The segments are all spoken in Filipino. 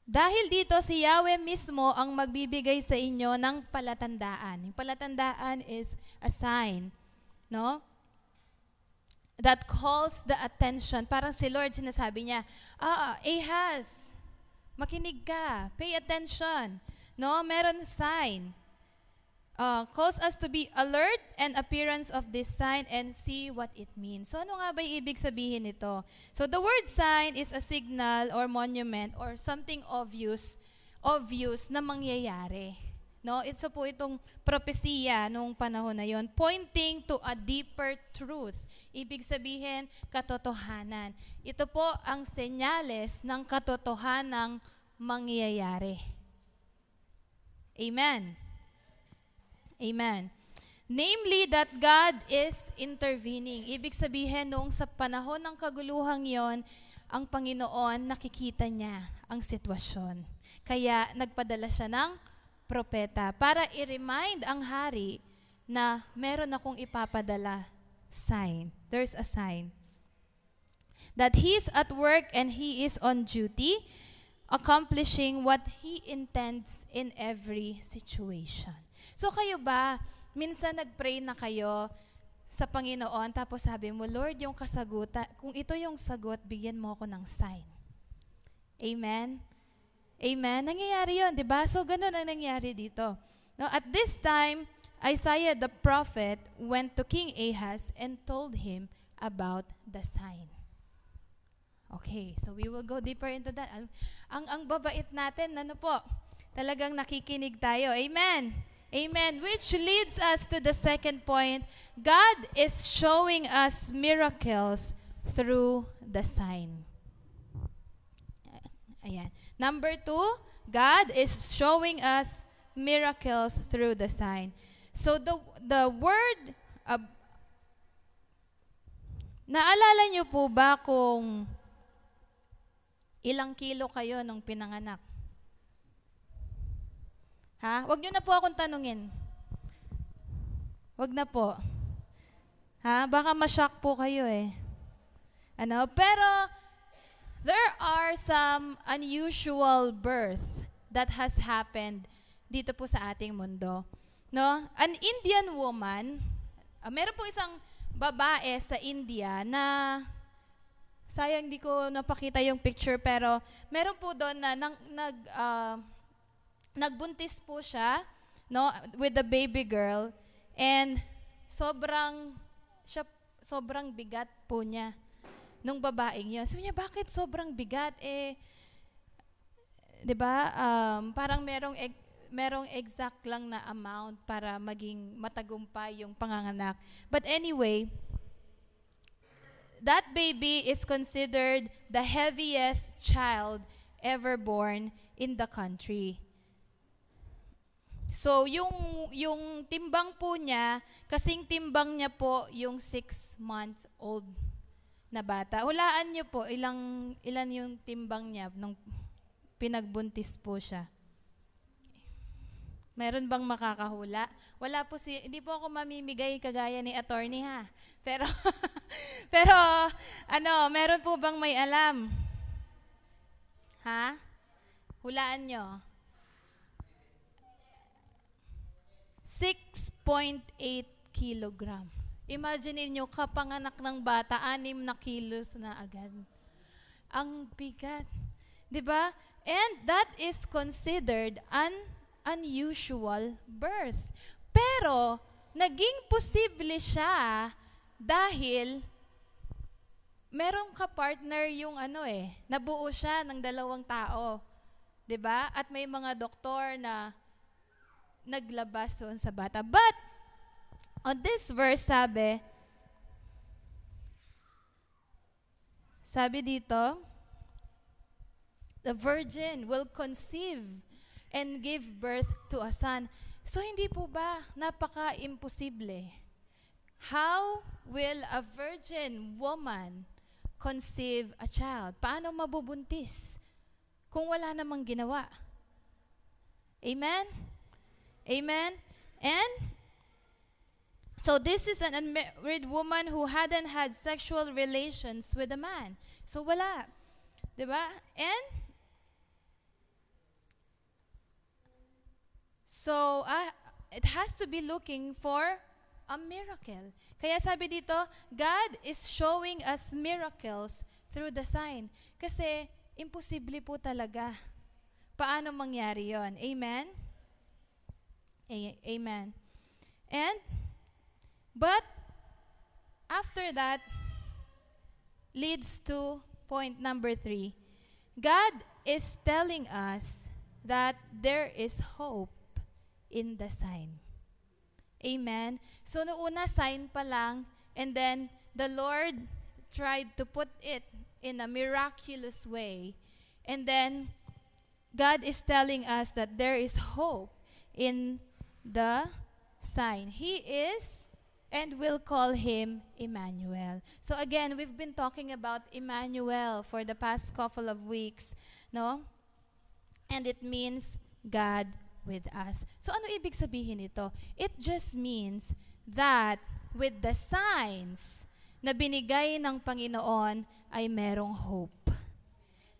Dahil dito, si Yahweh mismo ang magbibigay sa inyo ng palatandaan. Yung palatandaan is a sign, no? That calls the attention. Parang si Lord sinasabi niya, Ahaz, makinig ka, pay attention. No, meron sign. Calls us to be alert and appearance of this sign and see what it means. So ano nga ba yung ibig sabihin nito? So the word sign is a signal or monument or something obvious na mangyayari. No, ito po itong propesiya nung panahon na yon, pointing to a deeper truth. Ibig sabihin, katotohanan. Ito po ang senyales ng katotohanang mangyayari. Amen. Amen. Namely, that God is intervening. Ibig sabihin, noong sa panahon ng kaguluhang yon, ang Panginoon nakikita niya ang sitwasyon. Kaya nagpadala siya ng propeta para i-remind ang hari na meron akong ipapadala sign. There's a sign. That He's at work and He is on duty, accomplishing what He intends in every situation. So kayo ba, minsan nag-pray na kayo sa Panginoon, tapos sabi mo, Lord, yung kasagutan, kung ito yung sagot, bigyan mo ako ng sign. Amen? Amen? Nangyayari yun, di ba? So ganun ang nangyari dito. Now, at this time, Isaiah the prophet went to King Ahaz and told him about the sign. Okay, so we will go deeper into that. Ang babait natin, ano po, talagang nakikinig tayo. Amen? Amen. Which leads us to the second point. God is showing us miracles through the sign. Ayan. Number 2, God is showing us miracles through the sign. So the word, naalala niyo po ba kung ilang kilo kayo nung pinanganak? Ha? Huwag niyo na po akong tanungin. Huwag na po. Ha? Baka ma-shock po kayo eh. Ano? Pero, there are some unusual birth that has happened dito po sa ating mundo. No? An Indian woman, meron po isang babae sa India na, sayang di ko napakita yung picture, pero meron po doon na nagbuntis po siya, no, with the baby girl, and sobrang bigat po niya nung babaeng yun. Sabi niya, bakit sobrang bigat? 'Di ba? Parang merong exact lang na amount para maging matagumpay yung panganganak. But anyway, that baby is considered the heaviest child ever born in the country. So, yung timbang po niya, kasing timbang niya po yung 6 months old na bata. Hulaan niyo po, ilan yung timbang niya nung pinagbuntis po siya. Meron bang makakahula? Wala po hindi po ako mamimigay kagaya ni attorney ha. Pero, meron po bang may alam? Ha? Hulaan niyo. 6.8 kilogram. Imagine niyo, kapanganak ng bata, 6 na kilos na agad. Ang bigat. 'Di ba? And that is considered an unusual birth. Pero, naging posible siya dahil merong ka-partner yung nabuo siya ng 2 tao. 'Di ba? At may mga doktor na naglabas doon sa bata. But, on this verse, sabi dito, the virgin will conceive and give birth to a son. So, hindi po ba napaka-imposible? How will a virgin woman conceive a child? Paano mabubuntis kung wala namang ginawa? Amen? Amen? And, so this is an unmarried woman who hadn't had sexual relations with a man. So wala. Diba? And, So, it has to be looking for a miracle. Kaya sabi dito, God is showing us miracles through the sign. Kasi, imposible po talaga. Paano mangyari yon? Amen? Amen. But, after that, leads to point number 3. God is telling us that there is hope in the sign. Amen? So, noong una, sign pa lang, and then, the Lord tried to put it in a miraculous way. And then, God is telling us that there is hope in the sign. He is, and we'll call him Emmanuel. So again, we've been talking about Emmanuel for the past couple of weeks, no? And it means God with us. So ano ibig sabihin nito? It just means that with the signs na binigay ng Panginoon ay merong hope.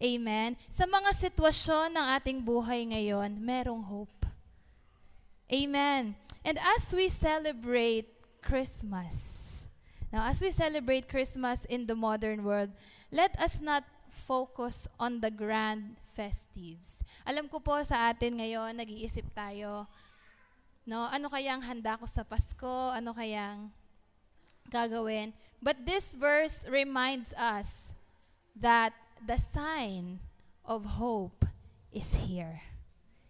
Amen? Sa mga sitwasyon ng ating buhay ngayon, merong hope. Amen. And as we celebrate Christmas, now as we celebrate Christmas in the modern world, let us not focus on the grand festives. Alam ko po sa atin ngayon, nag-iisip tayo, no, ano kayang handa ko sa Pasko? Ano kayang gagawin? But this verse reminds us that the sign of hope is here.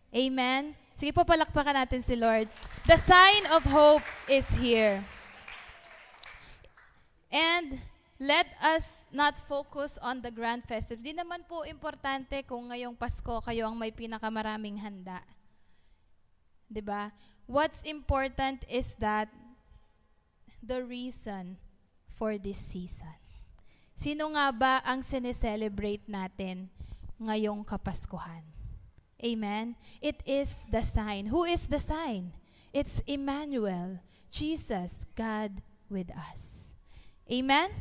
Amen? Sige po, palakpakan natin si Lord. The sign of hope is here. And let us not focus on the grand festive. Di naman po importante kung ngayong Pasko kayo ang may pinakamaraming handa. 'Di ba? What's important is that the reason for this season. Sino nga ba ang sineselebrate natin ngayong Kapaskuhan? Amen? It is the sign. Who is the sign? It's Emmanuel, Jesus, God with us. Amen?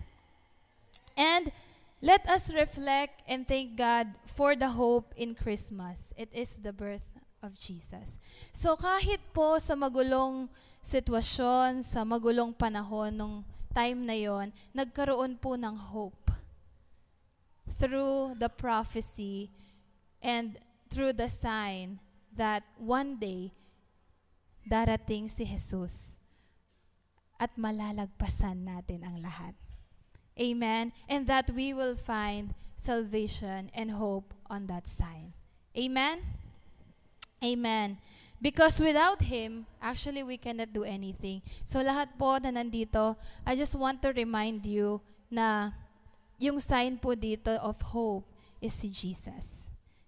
And let us reflect and thank God for the hope in Christmas. It is the birth of Jesus. So kahit po sa magulong sitwasyon, sa magulong panahon nung time na yon, nagkaroon po ng hope through the prophecy and through the sign that one day darating si Jesus at malalagpasan natin ang lahat. Amen? And that we will find salvation and hope on that sign. Amen? Amen. Because without Him, actually we cannot do anything. So lahat po na nandito, I just want to remind you na yung sign po dito of hope is si Jesus.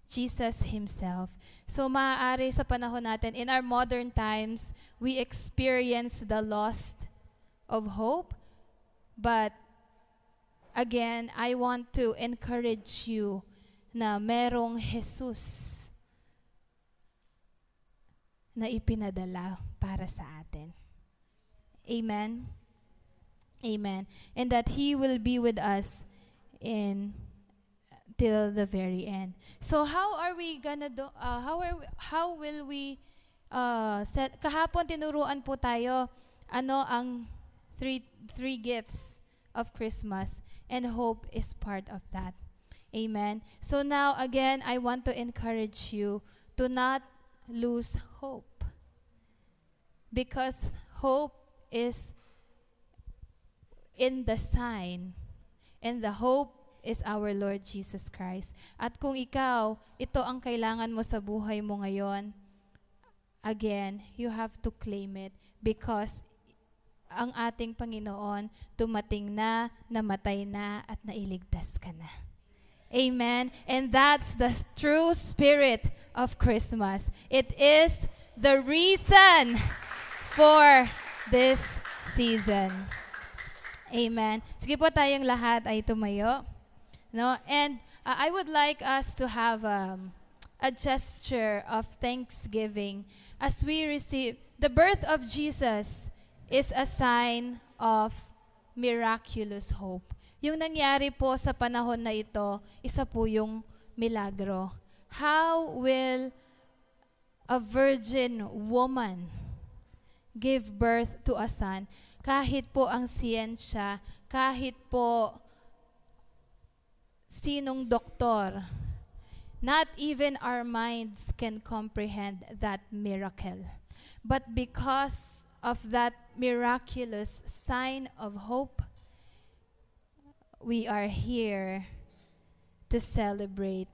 Jesus Himself. So maaari sa panahon natin, in our modern times, we experience the loss of hope. But again, I want to encourage you na merong Jesus na ipinadala para sa atin. Amen? Amen. And that He will be with us till the very end. So how are we gonna do, how will we kahapon tinuruan po tayo ano ang three gifts of Christmas, and hope is part of that. Amen. So now again, I want to encourage you to not lose hope, because hope is in the sign, and the hope is our Lord Jesus Christ. At kung ikaw, ito ang kailangan mo sa buhay mo ngayon, again, you have to claim it, because ang ating Panginoon dumating na, namatay na, at nailigtas ka na. Amen? And that's the true spirit of Christmas. It is the reason for this season. Amen. Sige po, tayong lahat ay tumayo. No? And I would like us to have a gesture of thanksgiving as we receive the birth of Jesus is a sign of miraculous hope. Yung nangyari po sa panahon na ito, isa po yung milagro. How will a virgin woman gave birth to a son, kahit po ang siyensya, kahit po sinong doktor, not even our minds can comprehend that miracle. But because of that miraculous sign of hope, we are here to celebrate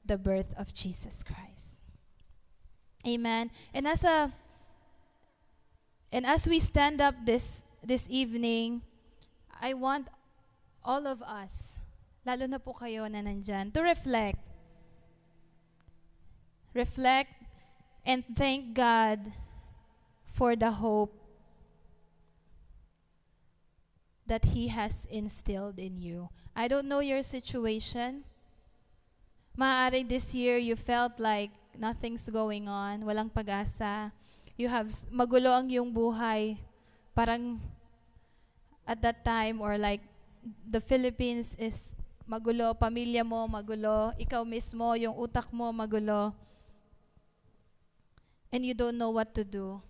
the birth of Jesus Christ. Amen. And as we stand up this evening, I want all of us, lalo na po kayo na nandyan, to reflect. Reflect and thank God for the hope that He has instilled in you. I don't know your situation. Maaaring this year you felt like nothing's going on, walang pag-asa. You have magulo ang iyong buhay. Parang at that time, or like the Philippines is magulo, pamilya mo magulo, ikaw mismo, yung utak mo magulo. And you don't know what to do.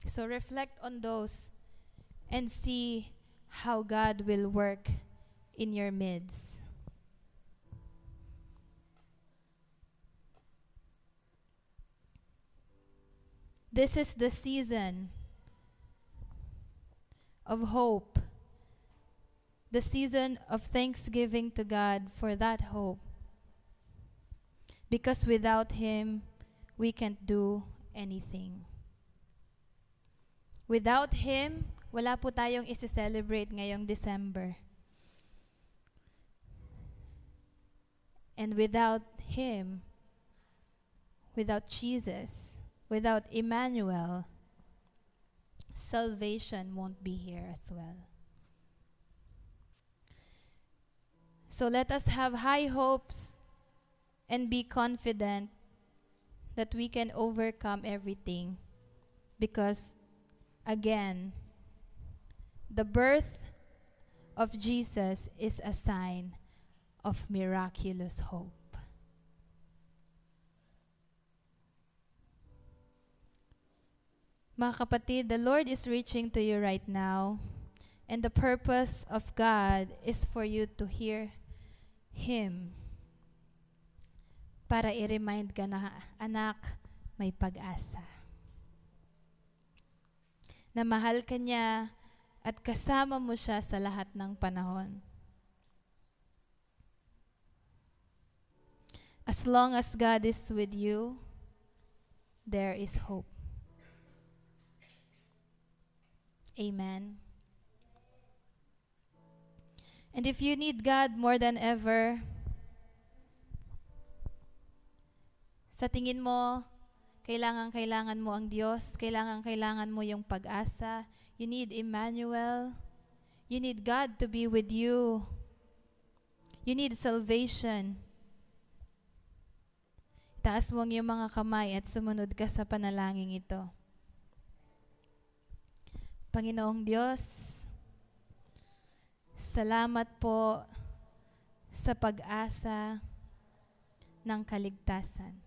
So reflect on those and see how God will work in your midst. This is the season of hope, the season of thanksgiving to God for that hope. Because without Him, we can't do anything. Without Him, wala po tayong isi-celebrate ngayong December. And without Him, without Jesus, without Emmanuel, salvation won't be here as well. So let us have high hopes and be confident that we can overcome everything, because again, the birth of Jesus is a sign of miraculous hope. Mga kapatid, the Lord is reaching to you right now, and the purpose of God is for you to hear Him, para i-remind ka na, anak, may pag-asa. Na mahal ka niya at kasama mo siya sa lahat ng panahon. As long as God is with you, there is hope. Amen. And if you need God more than ever, sa tingin mo, kailangan mo ang Diyos, kailangan mo yung pag-asa, you need Emmanuel, you need God to be with you, you need salvation. Taas mo ang iyong mga kamay at sumunod ka sa panalangin ito. Panginoong Diyos, salamat po sa pag-asa ng kaligtasan.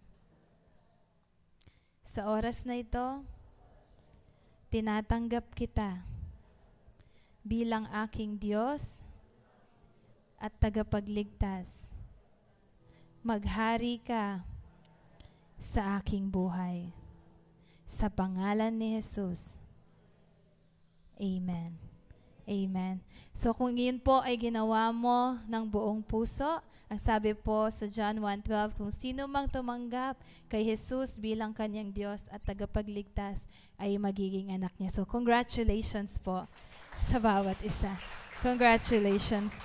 Sa oras na ito, tinatanggap kita bilang aking Diyos at tagapagligtas. Maghari ka sa aking buhay. Sa pangalan ni Jesus. Amen. Amen. So kung yun po ay ginawa mo ng buong puso, ang sabi po sa John 1:12, kung sino mang tumanggap kay Jesus bilang kanyang Diyos at tagapagligtas ay magiging anak niya. So congratulations po sa bawat isa. Congratulations.